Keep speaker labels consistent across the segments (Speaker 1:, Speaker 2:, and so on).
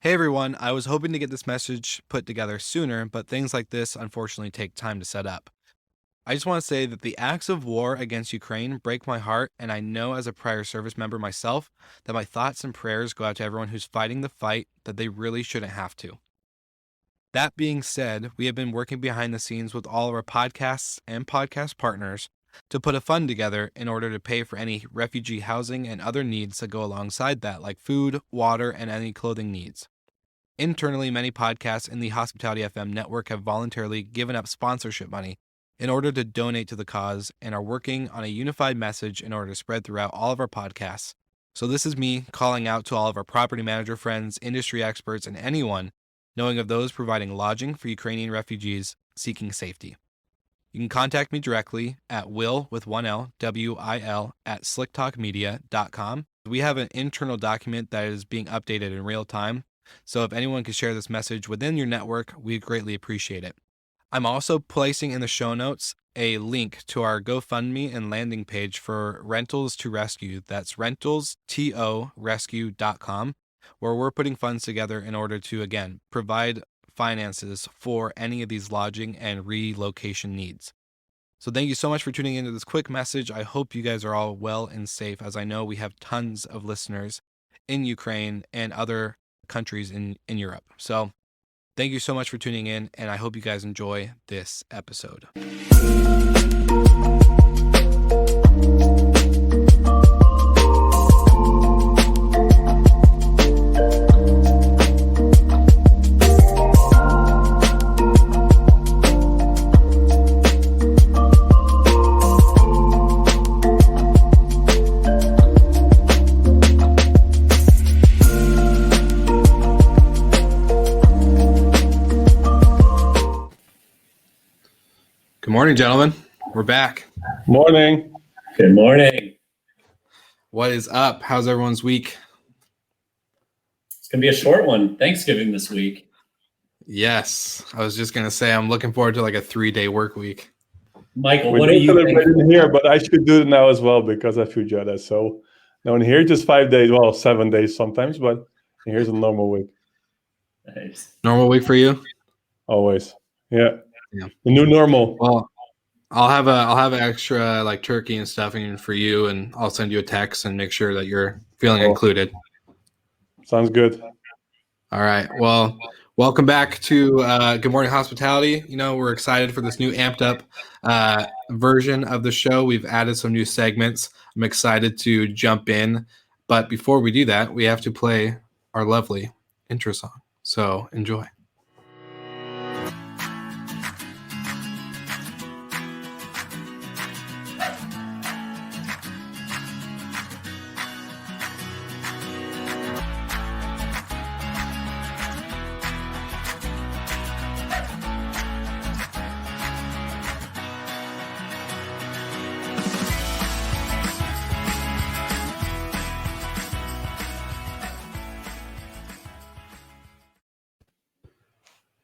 Speaker 1: Hey everyone, I was hoping to get this message put together sooner, but things like this unfortunately take time to set up. I just want to say that the acts of war against Ukraine break my heart, and I know as a prior service member myself that my thoughts and prayers go out to everyone who's fighting the fight that they really shouldn't have to. That being said, we have been working behind the scenes with all of our podcasts and podcast partners to put a fund together in order to pay for any refugee housing and other needs that go alongside that, like food, water, and any clothing needs. Internally, many podcasts in the Hospitality FM network have voluntarily given up sponsorship money in order to donate to the cause and are working on a unified message in order to spread throughout all of our podcasts. So this is me calling out to all of our property manager friends, industry experts, and anyone knowing of those providing lodging for Ukrainian refugees seeking safety. You can contact me directly at will with one L, W-I-L, at slicktalkmedia.com. We have an internal document that is being updated in real time. So if anyone could share this message within your network, we'd greatly appreciate it. I'm also placing in the show notes a link to our GoFundMe and landing page for Rentals to Rescue. That's rentalstorescue.com, where we're putting funds together in order to, again, provide finances for any of these lodging and relocation needs. So thank you so much for tuning into this quick message. I hope you guys are all well and safe, as I know we have tons of listeners in Ukraine and other countries in Europe. So thank you so much for tuning in, and I hope you guys enjoy this episode. Good morning, gentlemen. We're back.
Speaker 2: Morning.
Speaker 3: Good morning.
Speaker 1: What is up? How's everyone's week?
Speaker 3: It's going to be a short one. Thanksgiving this week.
Speaker 1: Yes. I was just going to say I'm looking forward to like a 3-day work week.
Speaker 3: Michael,
Speaker 2: We
Speaker 3: what do
Speaker 2: don't
Speaker 3: you
Speaker 2: celebrate
Speaker 3: think?
Speaker 2: in here, but I should do it now as well because I feel jealous. So now in here, just 5 days, well, 7 days sometimes, but here's a normal week.
Speaker 3: Nice.
Speaker 1: Normal week for you?
Speaker 2: Always. Yeah.
Speaker 1: Yeah.
Speaker 2: The new normal.
Speaker 1: Well, I'll have an extra like turkey and stuffing for you, and I'll send you a text and make sure that you're feeling included.
Speaker 2: Sounds good.
Speaker 1: All right. Well, welcome back to Good Morning Hospitality. You know, we're excited for this new amped up version of the show. We've added some new segments. I'm excited to jump in. But before we do that, we have to play our lovely intro song. So enjoy.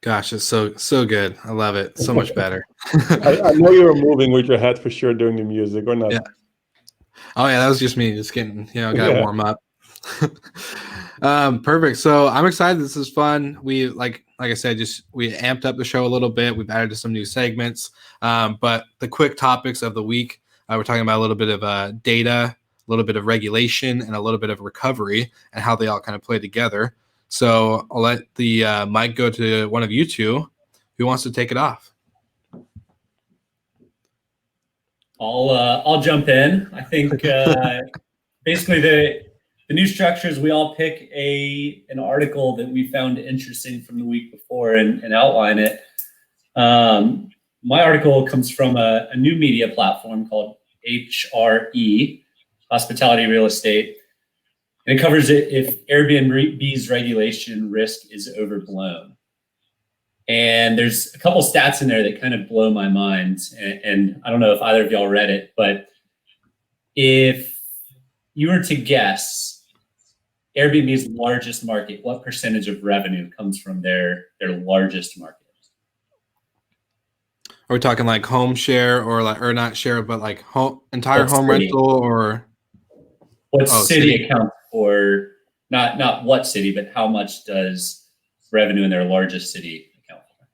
Speaker 1: Gosh, it's so good. I love it. So much better.
Speaker 2: I know you were moving with your head for sure during the music, or not?
Speaker 1: Yeah. Oh yeah, that was just me just getting, gotta warm up. Perfect. So I'm excited. This is fun. We like I said, we amped up the show a little bit. We've added some new segments. But the quick topics of the week, we're talking about a little bit of data, a little bit of regulation, and a little bit of recovery and how they all kind of play together. So I'll let the mic go to one of you two. Who wants to take it off?
Speaker 3: I'll jump in. I think basically the new structures, we all pick an article that we found interesting from the week before and outline it. My article comes from a new media platform called HRE, Hospitality Real Estate. And it covers it if Airbnb's regulation risk is overblown. And there's a couple stats in there that kind of blow my mind. And I don't know if either of y'all read it, but if you were to guess Airbnb's largest market, what percentage of revenue comes from their largest market?
Speaker 1: Are we talking like home share or not share, but like entire home rental or
Speaker 3: what city accounts for Not what city, but how much does revenue in their largest city account for?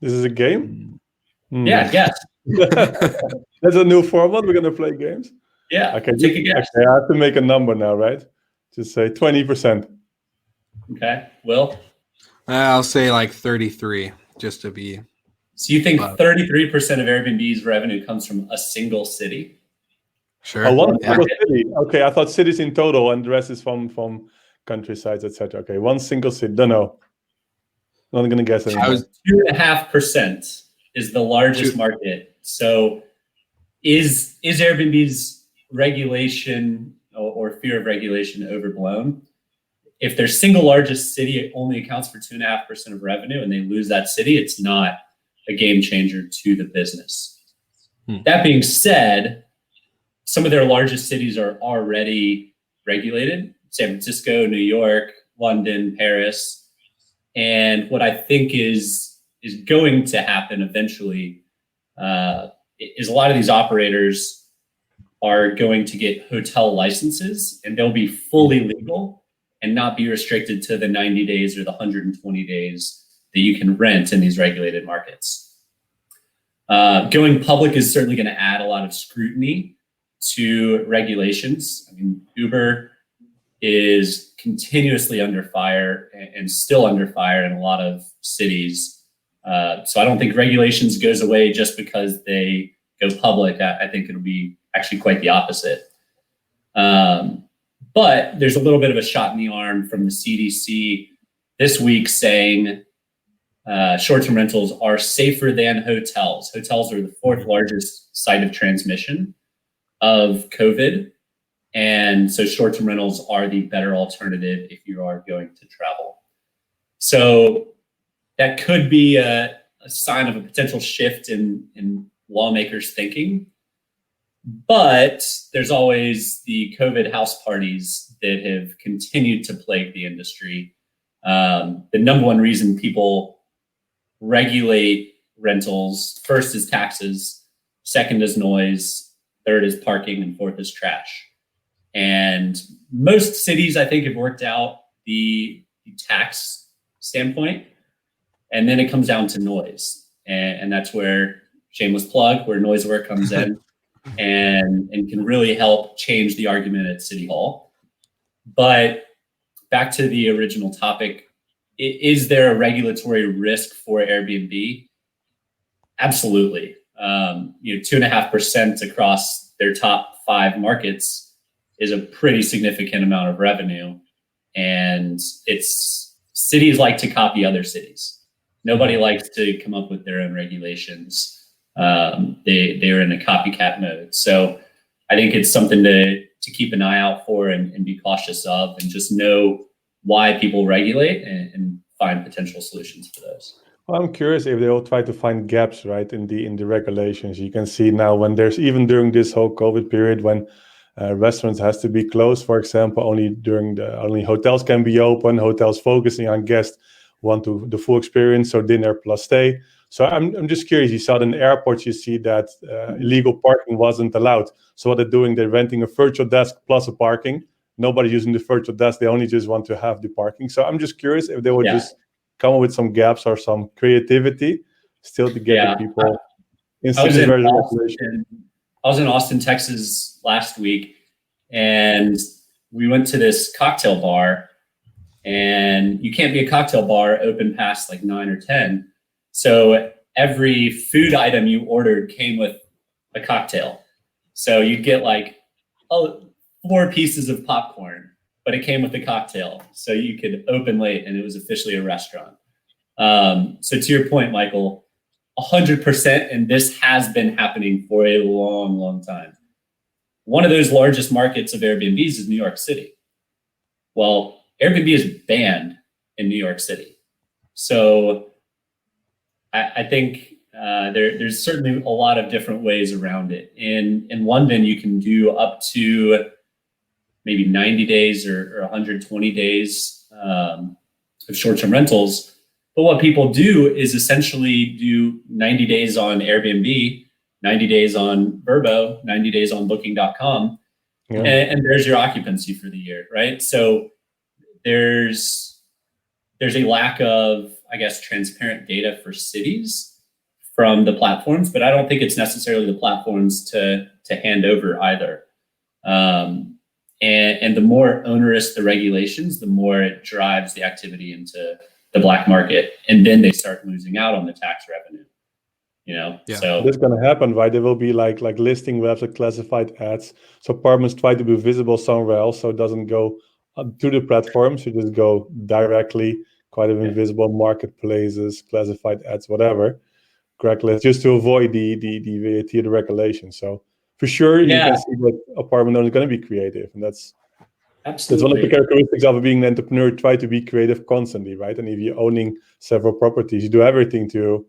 Speaker 2: This is a game?
Speaker 3: Yeah, guess.
Speaker 2: That's a new format. We're going to play games.
Speaker 3: Yeah,
Speaker 2: Okay,
Speaker 3: take a guess.
Speaker 2: Okay, I have to make a number now, right? Just say 20%.
Speaker 3: Okay, Will?
Speaker 1: I'll say like 33, just to be.
Speaker 3: So you think 33% of Airbnb's revenue comes from a single city?
Speaker 1: Sure.
Speaker 2: Oh, one
Speaker 1: Yeah.
Speaker 2: single city. Okay, I thought cities in total, and the rest is from countrysides, etc. Okay, one single city. Don't know. Not gonna guess anymore.
Speaker 3: 2.5% is the largest market. So is Airbnb's regulation or fear of regulation overblown? If their single largest city only accounts for 2.5% of revenue and they lose that city, it's not a game changer to the business. That being said, some of their largest cities are already regulated: San Francisco, New York, London, Paris. And what I think is going to happen eventually is a lot of these operators are going to get hotel licenses, and they'll be fully legal and not be restricted to the 90 days or the 120 days that you can rent in these regulated markets. Going public is certainly going to add a lot of scrutiny to regulations. I mean, Uber is continuously under fire and still under fire in a lot of cities. So I don't think regulations goes away just because they go public. I think it'll be actually quite the opposite. But there's a little bit of a shot in the arm from the CDC this week saying short-term rentals are safer than hotels. Hotels are the fourth largest site of transmission of COVID. And so short-term rentals are the better alternative if you are going to travel. So that could be a sign of a potential shift in lawmakers' thinking. But there's always the COVID house parties that have continued to plague the industry. The number one reason people regulate rentals, first is taxes, second is noise, third is parking, and fourth is trash. And most cities, I think, have worked out the tax standpoint. And then it comes down to noise. And that's where, shameless plug, where Noisework comes in and can really help change the argument at City Hall. But back to the original topic, is there a regulatory risk for Airbnb? Absolutely. 2.5% across their top 5 markets is a pretty significant amount of revenue. And cities like to copy other cities. Nobody likes to come up with their own regulations. They're in a copycat mode. So I think it's something to keep an eye out for and be cautious of, and just know why people regulate and find potential solutions for those.
Speaker 2: Well, I'm curious if they will try to find gaps, right, in the regulations. You can see now when there's, even during this whole COVID period, when restaurants has to be closed, for example, only hotels can be open. Hotels focusing on guests want the full experience, so dinner plus stay. So I'm just curious. You saw in the airports, you see that illegal parking wasn't allowed. So what they're doing, they're renting a virtual desk plus a parking. Nobody's using the virtual desk. They only just want to have the parking. So I'm just curious if they would just come up with some gaps or some creativity still to get the people in cities where there's regulation.
Speaker 3: I was in Austin, Texas last week, and we went to this cocktail bar, and you can't be a cocktail bar open past like 9 or 10. So every food item you ordered came with a cocktail. So you'd get like 4 pieces of popcorn, but it came with a cocktail. So you could open late and it was officially a restaurant. So to your point, Michael, 100%, and this has been happening for a long, long time. One of those largest markets of Airbnbs is New York City. Well, Airbnb is banned in New York City. So I think there's certainly a lot of different ways around it. In London, you can do up to maybe 90 days or 120 days of short-term rentals. But what people do is essentially do 90 days on Airbnb, 90 days on Vrbo, 90 days on Booking.com, and there's your occupancy for the year, right? So there's a lack of, I guess, transparent data for cities from the platforms, but I don't think it's necessarily the platforms to hand over either. And the more onerous the regulations, the more it drives the activity into the black market, and then they start losing out on the tax revenue. So
Speaker 2: that's going to happen, right? There will be like listing webs, like classified ads. So apartments try to be visible somewhere else, so it doesn't go to the platforms. You just go directly, quite invisible marketplaces, classified ads, whatever. Craigslist, just to avoid the VAT, the regulation. So for sure, you can see that apartment owners are going to be creative, and that's one of the characteristics of being an entrepreneur. Try to be creative constantly, right? And if you're owning several properties, you do everything to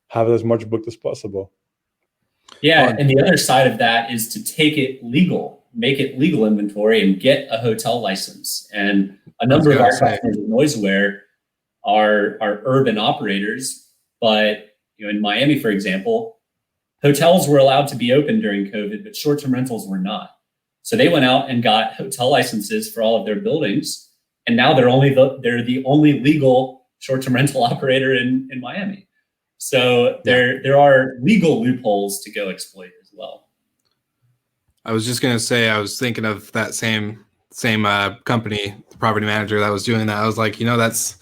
Speaker 2: have as much booked as possible.
Speaker 3: Yeah, and the other side of that is to make it legal inventory and get a hotel license. And a number of our customers in Noiseware are urban operators, but in Miami, for example, hotels were allowed to be open during COVID, but short-term rentals were not. So they went out and got hotel licenses for all of their buildings, and now they're the only legal short-term rental operator in Miami. So there are legal loopholes to go exploit as well.
Speaker 1: I was just gonna say, I was thinking of that same company, the property manager that was doing that. I was like, that's,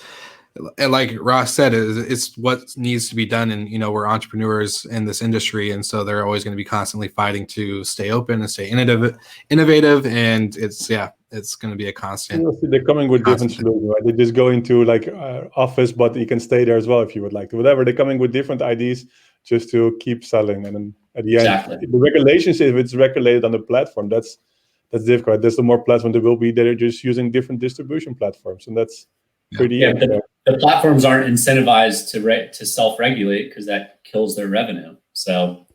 Speaker 1: like Ross said, it's what needs to be done, and we're entrepreneurs in this industry, and so they're always going to be constantly fighting to stay open and stay innovative, and it's going to be a constant.
Speaker 2: They're coming with different solutions, right? They just go into office, but you can stay there as well if you would like to. Whatever, they're coming with different ideas just to keep selling, and then at the end, the regulations, if it's regulated on the platform, that's difficult. There's the more platforms there will be that are just using different distribution platforms, and that's pretty.
Speaker 3: The platforms aren't incentivized to self-regulate because that kills their revenue. So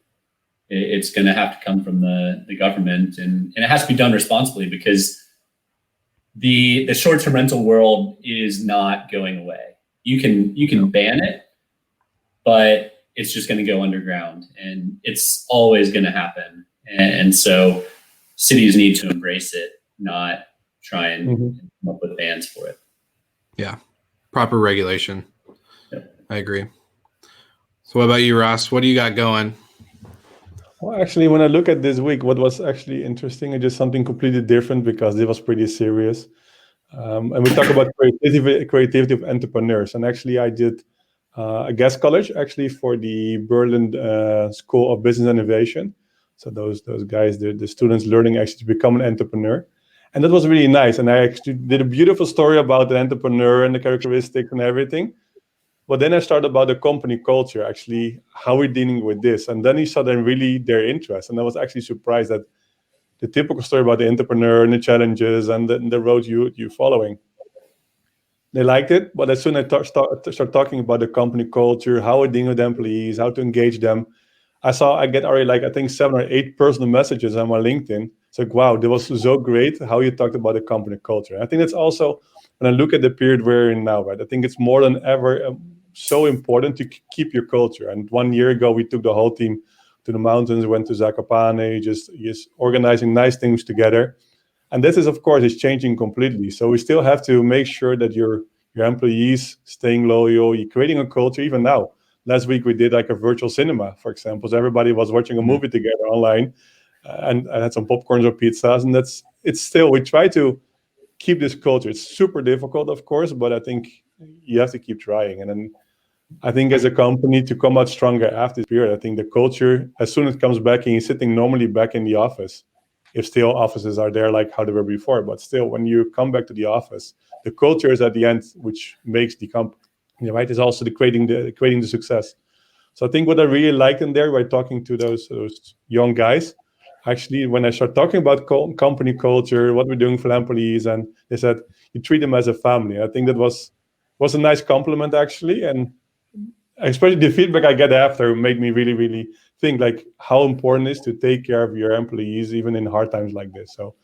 Speaker 3: it's going to have to come from the government, and it has to be done responsibly, because the short-term rental world is not going away. You can ban it, but it's just going to go underground, and it's always going to happen. And so cities need to embrace it, not try and come up with bans for it.
Speaker 1: Yeah. Proper regulation.
Speaker 3: Yep.
Speaker 1: I agree. So what about you, Ross? What do you got going?
Speaker 2: Well, actually, when I look at this week, what was actually interesting is just something completely different, because it was pretty serious. And we talk about creativity of entrepreneurs. And actually, I did a guest college actually for the Berlin School of Business Innovation. So those guys, the students learning actually to become an entrepreneur. And that was really nice. And I actually did a beautiful story about the entrepreneur and the characteristics and everything. But then I started about the company culture, actually, how we're dealing with this. And then he saw them really their interest. And I was actually surprised that the typical story about the entrepreneur and the challenges and the road you following, they liked it. But as soon as I start talking about the company culture, how we're dealing with employees, how to engage them, I get already I think 7 or 8 personal messages on my LinkedIn. It's like, wow, that was so great how you talked about the company culture. And I think that's also, when I look at the period we're in now, right, I think it's more than ever so important to keep your culture. And 1 year ago, we took the whole team to the mountains, went to Zakopane, just organizing nice things together. And this is, of course, is changing completely. So we still have to make sure that your employees staying loyal, you're creating a culture. Even now, last week we did a virtual cinema, for example. So everybody was watching a movie together online, and I had some popcorns or pizzas. And it's still, we try to keep this culture. It's super difficult, of course, but I think you have to keep trying. And then I think as a company to come out stronger after this period, I think the culture, as soon as it comes back and you're sitting normally back in the office, if still offices are there like how they were before, but still when you come back to the office, the culture is at the end, which makes the company, right, is also creating the success. So I think what I really liked in there by talking to those young guys, actually, when I start talking about company culture, what we're doing for employees, and they said, you treat them as a family. I think that was a nice compliment, actually. And especially the feedback I get after made me really, really think how important it is to take care of your employees, even in hard times like this. So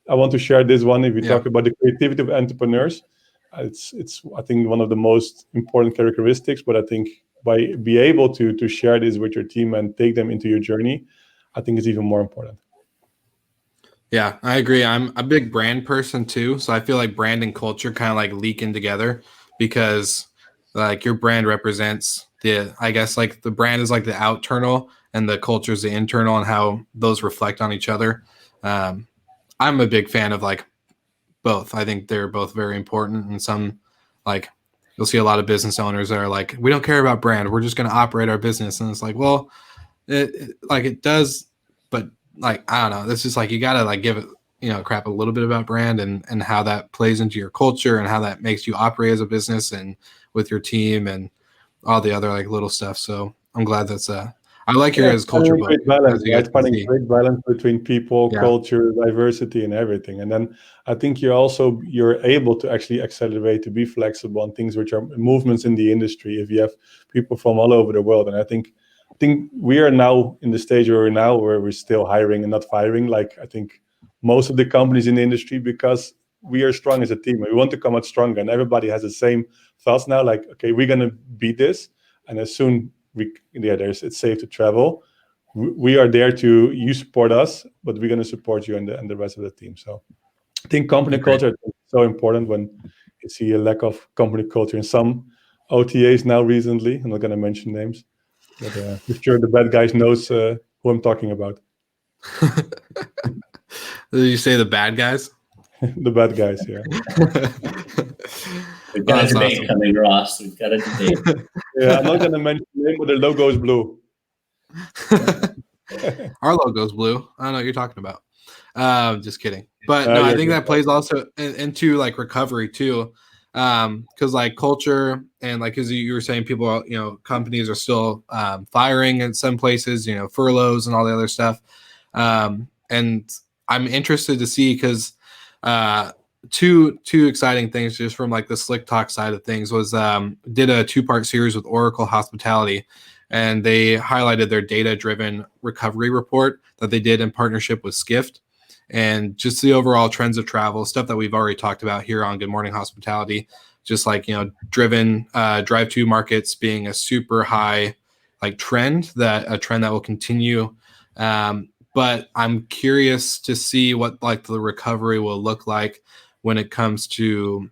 Speaker 2: I want to share this one. If you talk about the creativity of entrepreneurs, it's I think one of the most important characteristics, but I think by be able to share this with your team and take them into your journey, I think it's even more important.
Speaker 1: Yeah, I agree. I'm a big brand person too, so I feel like brand and culture kind of like leak in together because like your brand represents I guess like the brand is like the outernal and the culture is the internal and how those reflect on each other. Um, I'm a big fan of like both. I think they're both very important, and some like you'll see a lot of business owners that are like, we don't care about brand, we're just going to operate our business, and it's like, well, like it does, but like I don't know. This is like you gotta like give it crap a little bit about brand and how that plays into your culture and how that makes you operate as a business and with your team and all the other like little stuff. So I'm glad that's I like your
Speaker 2: Yeah,
Speaker 1: guys' culture
Speaker 2: finding a
Speaker 1: book,
Speaker 2: great balance,
Speaker 1: as you
Speaker 2: right?
Speaker 1: guys can
Speaker 2: Finding a
Speaker 1: see.
Speaker 2: great balance between people,
Speaker 1: Yeah,
Speaker 2: culture, diversity, and everything. And then I think you're able to actually accelerate, to be flexible on things which are movements in the industry if you have people from all over the world. And I think we are now in the stage where we're now, where we're still hiring and not firing. Like I think most of the companies in the industry, because we are strong as a team. We want to come out stronger, and everybody has the same thoughts now. Like, okay, we're gonna beat this, and as soon it's safe to travel. We are there to you support us, but we're going to support you and the rest of the team. So I think company
Speaker 1: agreed.
Speaker 2: culture is so important when you see a lack of company culture in some OTAs now recently. I'm not going to mention names, but I'm sure the bad guys knows who I'm talking about.
Speaker 1: Did you say the bad guys?
Speaker 2: The bad guys, yeah.
Speaker 3: We've got a
Speaker 1: That's
Speaker 3: debate
Speaker 1: awesome.
Speaker 3: coming, Ross. We've got a debate.
Speaker 2: Yeah, I'm not going to mention the name, but the logo is blue.
Speaker 1: Our logo's blue. I don't know what you're talking about. Just kidding. But no, I
Speaker 2: You're
Speaker 1: think
Speaker 2: good.
Speaker 1: that plays also into like recovery too. Because like culture and like as you were saying, people, companies are still firing in some places, furloughs and all the other stuff. And I'm interested to see because two exciting things just from like the Slick Talk side of things was did a 2-part series with Oracle Hospitality, and they highlighted their data-driven recovery report that they did in partnership with Skift, and just the overall trends of travel, stuff that we've already talked about here on Good Morning Hospitality, just like driven drive-to markets being a super high like a trend that will continue. But I'm curious to see what like the recovery will look like when it comes to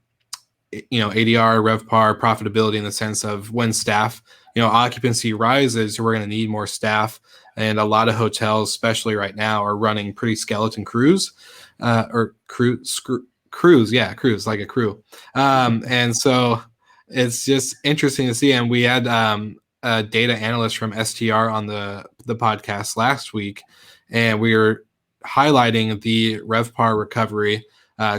Speaker 1: ADR, RevPAR, profitability, in the sense of when staff, occupancy rises, we're going to need more staff. And a lot of hotels, especially right now, are running pretty skeleton crews, or crews, yeah, crews, like a crew. And so it's just interesting to see. And we had a data analyst from STR on the podcast last week, and we were highlighting the RevPAR recovery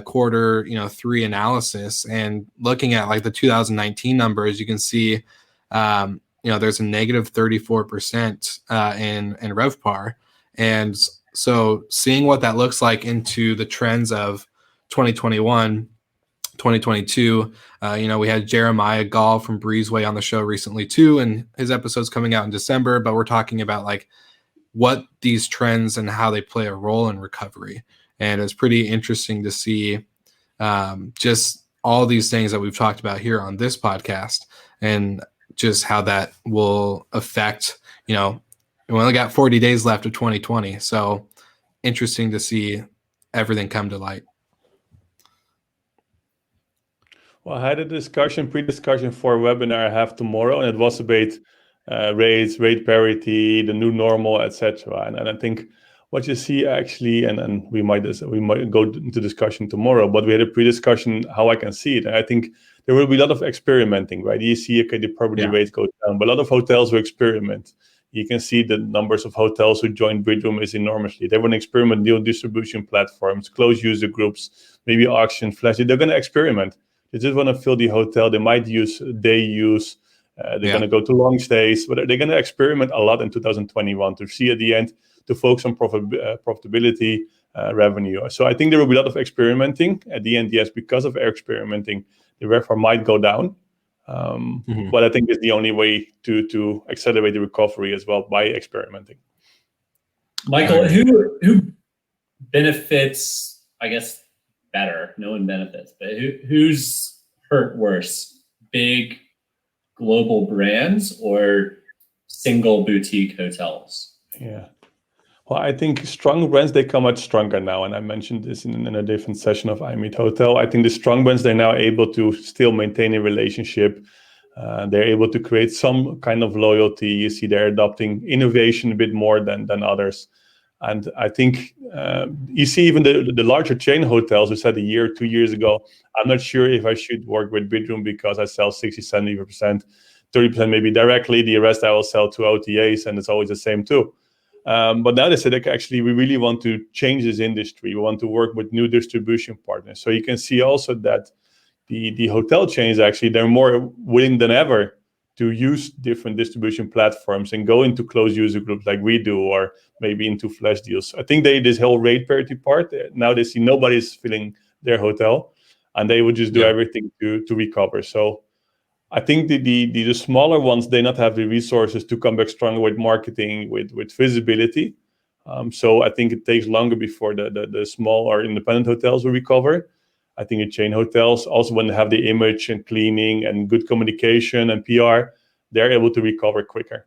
Speaker 1: quarter 3 analysis, and looking at like the 2019 numbers, you can see there's a negative 34% in RevPAR, and so seeing what that looks like into the trends of 2021, 2022. We had Jeremiah Gall from Breezeway on the show recently too, and his episode's coming out in December, but we're talking about like what these trends and how they play a role in recovery. And it's pretty interesting to see just all these things that we've talked about here on this podcast, and just how that will affect, we only got 40 days left of 2020. So interesting to see everything come to light.
Speaker 2: Well, I had a pre-discussion for a webinar I have tomorrow, and it was about rates, rate parity, the new normal, etc. And I think what you see actually, and we might go into discussion tomorrow, but we had a pre-discussion how I can see it. And I think there will be a lot of experimenting, right? You see, okay, the property rate goes down, but a lot of hotels will experiment. You can see the numbers of hotels who joined Bridgeroom is enormously. They want to experiment new distribution platforms, close user groups, maybe auction, flash. They're going to experiment. They just want to fill the hotel. They might use day use. They're going to go to long stays, but they're going to experiment a lot in 2021 to see at the end to focus on profitability, revenue. So I think there will be a lot of experimenting. At the end, yes, because of experimenting, the RevPAR might go down. But I think it's the only way to accelerate the recovery as well, by experimenting.
Speaker 3: Michael, who benefits, I guess, better? No one benefits, but who's hurt worse? Big global brands or single boutique hotels?
Speaker 2: Yeah. Well, I think strong brands, they come out stronger now. And I mentioned this in a different session of iMeet Hotel. I think the strong brands, they're now able to still maintain a relationship. They're able to create some kind of loyalty. You see they're adopting innovation a bit more than others. And I think you see even the larger chain hotels who said a year, 2 years ago, I'm not sure if I should work with Bidroom because I sell 60, 70%, 30% maybe directly. The rest I will sell to OTAs, and it's always the same too. But now they said, like, actually, we really want to change this industry. We want to work with new distribution partners. So you can see also that the hotel chains, actually, they're more willing than ever to use different distribution platforms and go into closed user groups like we do, or maybe into flash deals. I think this whole rate parity part, now they see nobody's filling their hotel, and they would just do everything to recover. So I think the smaller ones, they not have the resources to come back stronger with marketing, with visibility. So I think it takes longer before the small or independent hotels will recover. I think the chain hotels, also when they have the image and cleaning and good communication and PR, they're able to recover quicker.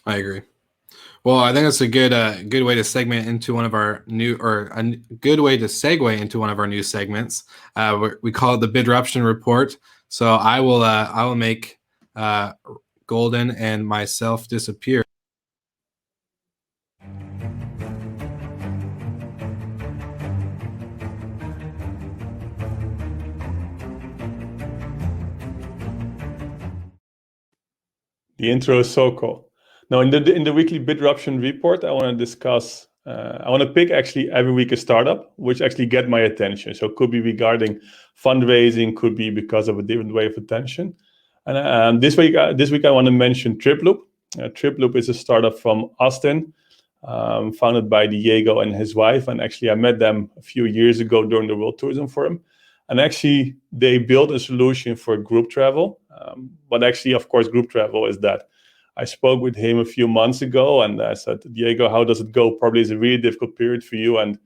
Speaker 1: I agree. Well, I think that's a good way to segment into one of our new, or a good way to segue into one of our new segments. We call it the Bidruption Report. So I will make Golden and myself disappear.
Speaker 2: The intro is so cool. Now, in the weekly Bidruption report, I want to discuss. I want to pick actually every week a startup which actually get my attention. So it could be regarding fundraising, could be because of a different way of attention. And this week I want to mention TripLoop. TripLoop is a startup from Austin, founded by Diego and his wife. And actually, I met them a few years ago during the World Tourism Forum. And actually, they built a solution for group travel. But actually, of course, group travel is that. I spoke with him a few months ago, and I said, Diego, how does it go? Probably it's a really difficult period for you. And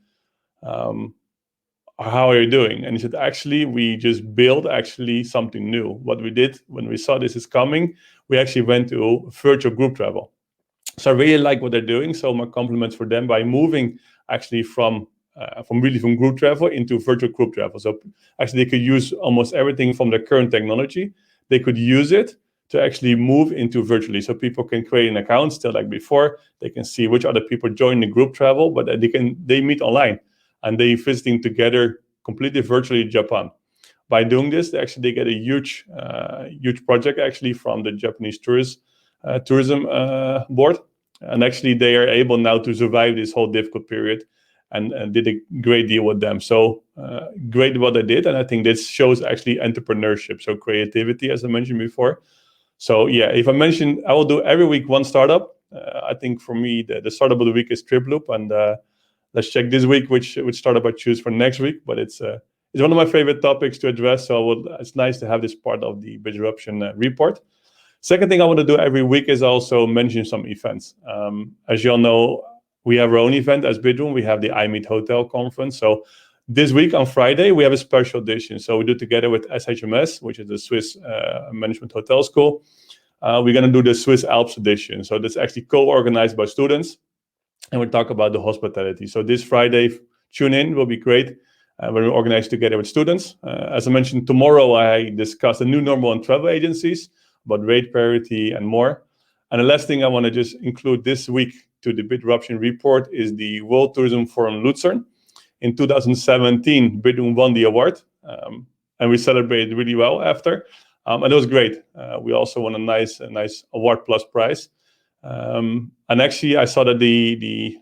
Speaker 2: how are you doing? And he said, actually, we just built actually something new. What we did when we saw this is coming, we actually went to virtual group travel. So I really like what they're doing. So my compliments for them by moving actually from group travel into virtual group travel. So actually they could use almost everything from their current technology. They could use it to actually move into virtually. So people can create an account still like before. They can see which other people join the group travel, but they meet online and they visiting together completely virtually in Japan. By doing this, they get a huge project actually from the Japanese tourism board. And actually they are able now to survive this whole difficult period and did a great deal with them. So great what they did. And I think this shows actually entrepreneurship. So creativity, as I mentioned before. So yeah, if I will do every week one startup. I think for me, the startup of the week is TripLoop. And let's check this week which startup I choose for next week. But it's one of my favorite topics to address. So it's nice to have this part of the Bidruption report. Second thing I want to do every week is also mention some events. As you all know, we have our own event as Bidroom. We have the iMeet Hotel Conference. So this week on Friday, we have a special edition. So we do together with SHMS, which is the Swiss Management Hotel School. We're going to do the Swiss Alps edition. So that's actually co-organized by students. And we'll talk about the hospitality. So this Friday, tune in, will be great. When we organize together with students. As I mentioned, tomorrow I discuss the new normal on travel agencies, about rate parity and more. And the last thing I want to just include this week to the Bidruption report is the World Tourism Forum Lucerne. In 2017, Bidroom won the award, and we celebrated really well after. And it was great. We also won a nice award plus prize. And actually, I saw that the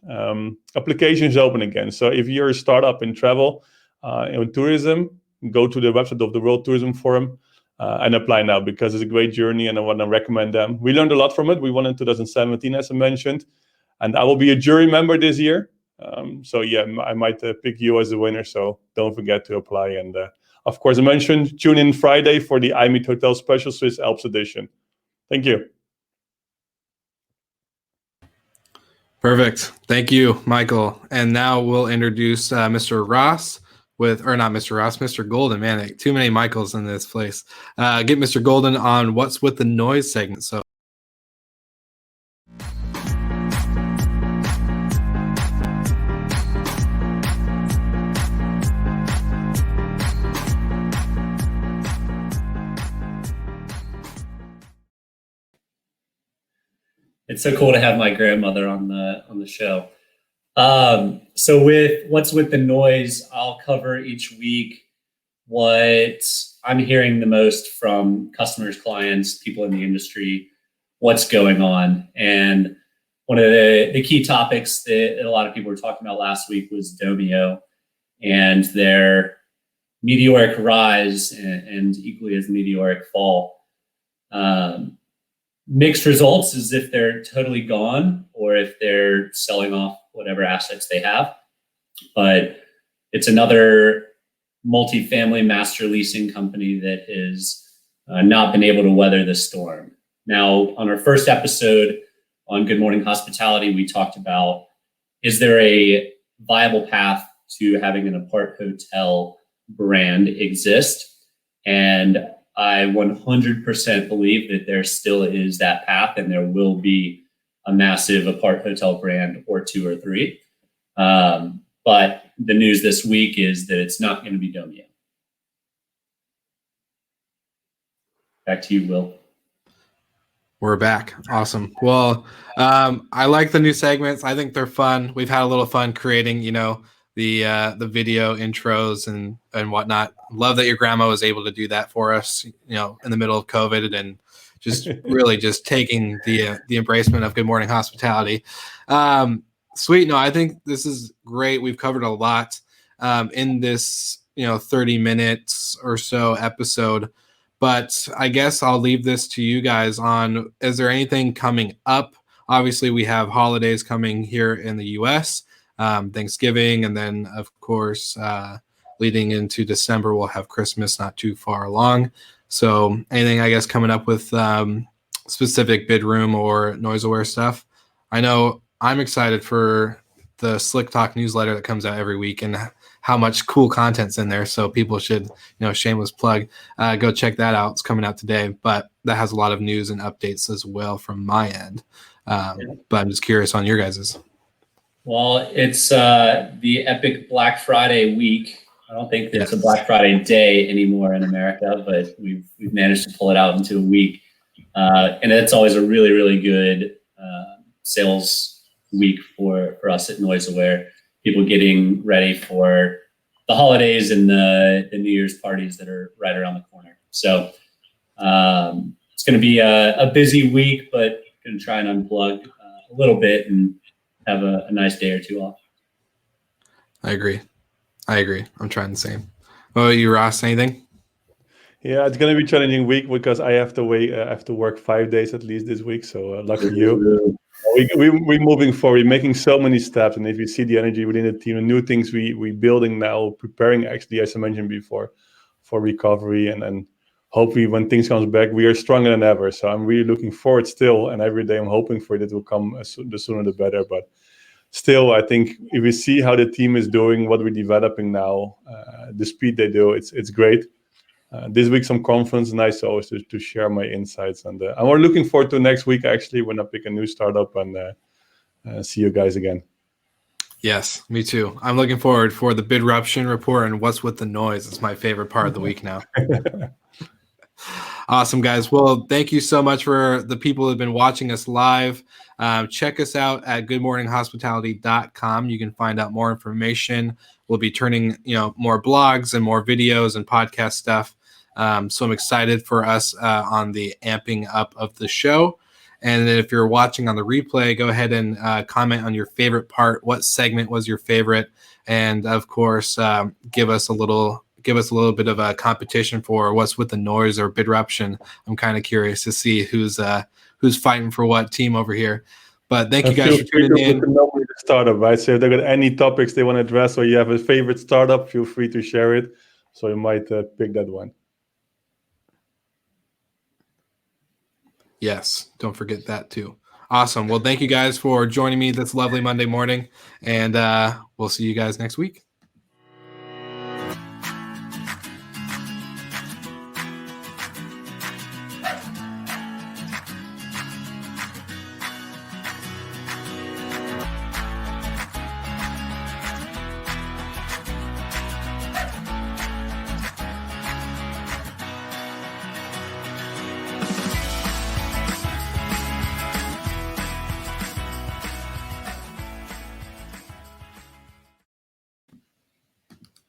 Speaker 2: application is open again. So if you're a startup in travel, in tourism, go to the website of the World Tourism Forum and apply now, because it's a great journey and I want to recommend them. We learned a lot from it. We won in 2017, as I mentioned, and I will be a jury member this year. So yeah, I might pick you as a winner. So don't forget to apply. And of course, I mentioned tune in Friday for the iMeet Hotel Special Swiss Alps edition. Thank you.
Speaker 1: Perfect. Thank you, Michael. And now we'll introduce Mr. Ross Mr. Golden. Man, too many Michaels in this place. Get Mr. Golden on What's with the Noise segment. So
Speaker 3: It's so cool to have my grandmother on the show. So with what's with the noise, I'll cover each week what I'm hearing the most from customers, clients, people in the industry, what's going on. And one of the key topics that a lot of people were talking about last week was Domio and their meteoric rise and equally as meteoric fall. Mixed results as if they're totally gone or if they're selling off whatever assets they have. But it's another multifamily master leasing company that has not been able to weather the storm. Now, on our first episode on Good Morning Hospitality, we talked about, is there a viable path to having an apart hotel brand exist? And I 100% believe that there still is that path, and there will be a massive apart hotel brand or two or three. But the news this week is that it's not going to be Domio. Back to you, Will.
Speaker 1: We're back. Awesome. Well, I like the new segments. I think they're fun. We've had a little fun creating, the video intros and whatnot. Love that your grandma was able to do that for us, in the middle of COVID, and just really just taking the embracement of Good Morning Hospitality. Sweet. No, I think this is great. We've covered a lot in this 30 minutes or so episode, but I guess I'll leave this to you guys on, is there anything coming up? Obviously we have holidays coming here in the US, Thanksgiving, and then of course leading into December we'll have Christmas not too far along. So anything I guess coming up with specific bid room or NoiseAware stuff? I know I'm excited for the Slick Talk newsletter that comes out every week and how much cool content's in there. So people should, shameless plug, go check that out. It's coming out today, but that has a lot of news and updates as well from my end. But I'm just curious on your guys's.
Speaker 3: Well, it's the epic Black Friday week. I don't think it's a Black Friday day anymore in America, but we've managed to pull it out into a week. And it's always a really, really good sales week for us at NoiseAware. People getting ready for the holidays and the New Year's parties that are right around the corner. So it's going to be a busy week, but going to try and unplug a little bit and have a nice day or two off.
Speaker 1: I agree. I'm trying the same. Oh, you, Ross, anything?
Speaker 2: Yeah, it's going to be a challenging week because I have to work 5 days at least this week. So lucky you. We're moving forward. We're making so many steps, and if you see the energy within the team, the new things we're building now, preparing actually, as I mentioned before, for recovery, and hopefully when things comes back, we are stronger than ever. So I'm really looking forward still, and every day I'm hoping for it will come the sooner the better. But still, I think if we see how the team is doing, what we're developing now, the speed they do, it's great. This week some conference, nice always to share my insights, and I'm more looking forward to next week actually when I pick a new startup and see you guys again.
Speaker 1: Yes, me too. I'm looking forward for the Bidruption report and what's with the noise. It's my favorite part of the week now. Awesome, guys. Well, thank you so much for the people who have been watching us live. Check us out at goodmorninghospitality.com. You can find out more information. We'll be turning, more blogs and more videos and podcast stuff. So I'm excited for us on the amping up of the show. And then if you're watching on the replay, go ahead and comment on your favorite part. What segment was your favorite? And of course, give us a little bit of a competition for what's with the noise or Bidruption. I'm kind of curious to see who's fighting for what team over here. But thank you guys for tuning in.
Speaker 2: The startup, right? So if they've got any topics they want to address, or you have a favorite startup, feel free to share it. So you might pick that one.
Speaker 1: Yes, don't forget that too. Awesome. Well, thank you guys for joining me this lovely Monday morning, and we'll see you guys next week.